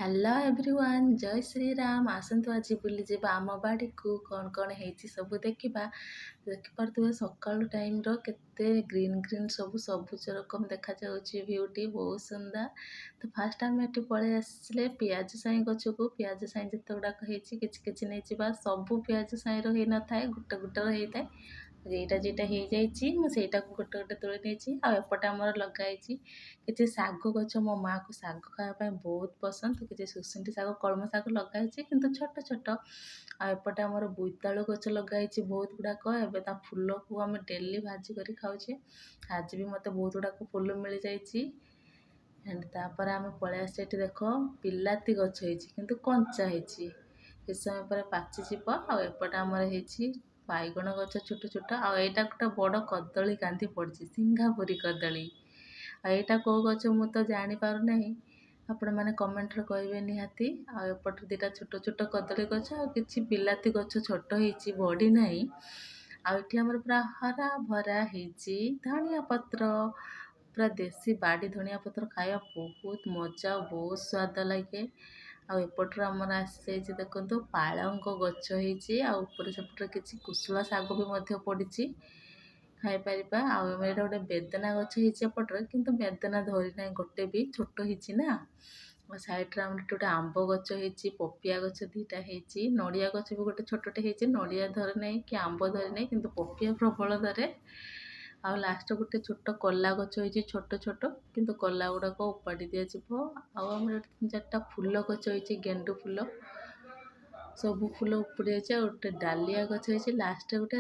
Hello everyone, ଜୟ ଶ୍ରୀରାମ। ଆସନ୍ତୁ ଆଜି ବୁଲିଯିବା ଆମ ବାଡ଼ିକୁ। କ'ଣ ହେଇଛି ସବୁ ଦେଖିବା। ଦେଖିପାରୁଥିବେ ସକାଳୁ ଟାଇମ୍ର କେତେ ଗ୍ରୀନ୍ ସବୁ ସବୁଜ ରକମ ଦେଖାଯାଉଛି। ଭିୟୁଟି ବହୁତ ସୁନ୍ଦର। ତ ଫାଷ୍ଟ ଆମେ ଏଠି ପଳେଇ ଆସିଲେ ପିଆଜ ସାଇଁ ଗଛକୁ। ପିଆଜ ସାଇଁ ଯେତେ ଗୁଡ଼ାକ ହେଇଛି କିଛି କିଛି ନେଇଯିବା। ସବୁ ପିଆଜ ସାଇଁର ହେଇନଥାଏ, ଗୋଟେ ଗୋଟେର ହେଇଥାଏ। ଯେଇଟା ହେଇଯାଇଛି ମୁଁ ସେଇଟାକୁ ଗୋଟେ ତୋଳି ନେଇଛି। ଆଉ ଏପଟେ ଆମର ଲଗା ହେଇଛି କିଛି ଶାଗ ଗଛ। ମୋ ମାଆକୁ ଶାଗ ଖାଇବା ପାଇଁ ବହୁତ ପସନ୍ଦ। କିଛି ସୁସୁଣ୍ଡି ଶାଗ, କଳମ ଶାଗ ଲଗା ହେଇଛି କିନ୍ତୁ ଛୋଟ ଛୋଟ। ଆଉ ଏପଟେ ଆମର ବୋଇତାଳୁ ଗଛ ଲଗା ହେଇଛି ବହୁତ ଗୁଡ଼ାକ। ଏବେ ତା ଫୁଲକୁ ଆମେ ଡେଲି ଭାଜି କରି ଖାଉଛେ। ଆଜି ବି ମୋତେ ବହୁତ ଗୁଡ଼ାକ ଫୁଲ ମିଳିଯାଇଛି। ଏଣ୍ଡ ତାପରେ ଆମେ ପଳେଇ ଆସିଛେ। ଏଠି ଦେଖ ବିଲାତି ଗଛ ହେଇଛି କିନ୍ତୁ କଞ୍ଚା ହେଇଛି, କିଛି ସମୟ ପରେ ପାଚିଯିବ। ଆଉ ଏପଟେ ଆମର ହେଇଛି ବାଇଗଣ ଗଛ ଛୋଟ ଛୋଟ। ଆଉ ଏଇଟା ଗୋଟେ ବଡ଼ କଦଳୀ କାନ୍ଧି ପଡ଼ିଛି, ସିଙ୍ଗାପୁରୀ କଦଳୀ। ଆଉ ଏଇଟା କେଉଁ ଗଛ ମୁଁ ତ ଜାଣିପାରୁନାହିଁ, ଆପଣମାନେ କମେଣ୍ଟରେ କହିବେ ନିହାତି। ଆଉ ଏପଟେ ଦୁଇଟା ଛୋଟ ଛୋଟ କଦଳୀ ଗଛ ଆଉ କିଛି ବିଲାତି ଗଛ ଛୋଟ ହେଇଛି, ବଢ଼ି ନାହିଁ। ଆଉ ଏଠି ଆମର ପୁରା ହରା ଭରା ହେଇଛି ଧନିଆ ପତ୍ର, ପୁରା ଦେଶୀ ବାଡ଼ି ଧନିଆ ପତ୍ର ଖାଇବା ବହୁତ ମଜା ଆଉ ବହୁତ ସ୍ୱାଦ ଲାଗେ। ଆଉ ଏପଟରୁ ଆମର ଆସିଯାଇଛି ଦେଖନ୍ତୁ ପାଳଙ୍ଗ ଗଛ ହେଇଛି। ଆଉ ଉପରେ ସେପଟରେ କିଛି କୁଶୁଳା ଶାଗ ବି ମଧ୍ୟ ପଡ଼ିଛି, ଖାଇପାରିବା। ଆଉ ଏଇଟା ଗୋଟେ ବେଦନା ଗଛ ହେଇଛି ଏପଟରେ, କିନ୍ତୁ ବେଦନା ଧରି ନାହିଁ, ଗୋଟେ ବି ଛୋଟ ହେଇଛି ନା। ସାଇଡ଼୍ରେ ଆମର ଏଠି ଗୋଟେ ଆମ୍ବ ଗଛ ହେଇଛି, ପପିଆ ଗଛ ଦୁଇଟା ହେଇଛି, ନଡ଼ିଆ ଗଛ ବି ଗୋଟେ ଛୋଟଟେ ହେଇଛି। ନଡ଼ିଆ ଧରେ ନାହିଁ କି ଆମ୍ବ ଧରେ ନାହିଁ, କିନ୍ତୁ ପପିଆ ପ୍ରବଳ ଧରେ। ଆଉ ଲାଷ୍ଟ ଗୋଟେ ଛୋଟ କଲା ଗଛ ହେଇଛି, ଛୋଟ ଛୋଟ, କିନ୍ତୁ କଲା ଗୁଡ଼ାକ ଉପାଡ଼ି ଦିଆଯିବ। ଆଉ ଆମର ଏଠି 3-4ଟା ଫୁଲ ଗଛ ହେଇଛି, ଗେଣ୍ଡୁ ଫୁଲ, ସବୁ ଫୁଲ ଉପୁଡ଼ି ଯାଇଛି। ଆଉ ଗୋଟେ ଡାଲିଆ ଗଛ ହେଇଛି, ଲାଷ୍ଟରେ ଗୋଟେ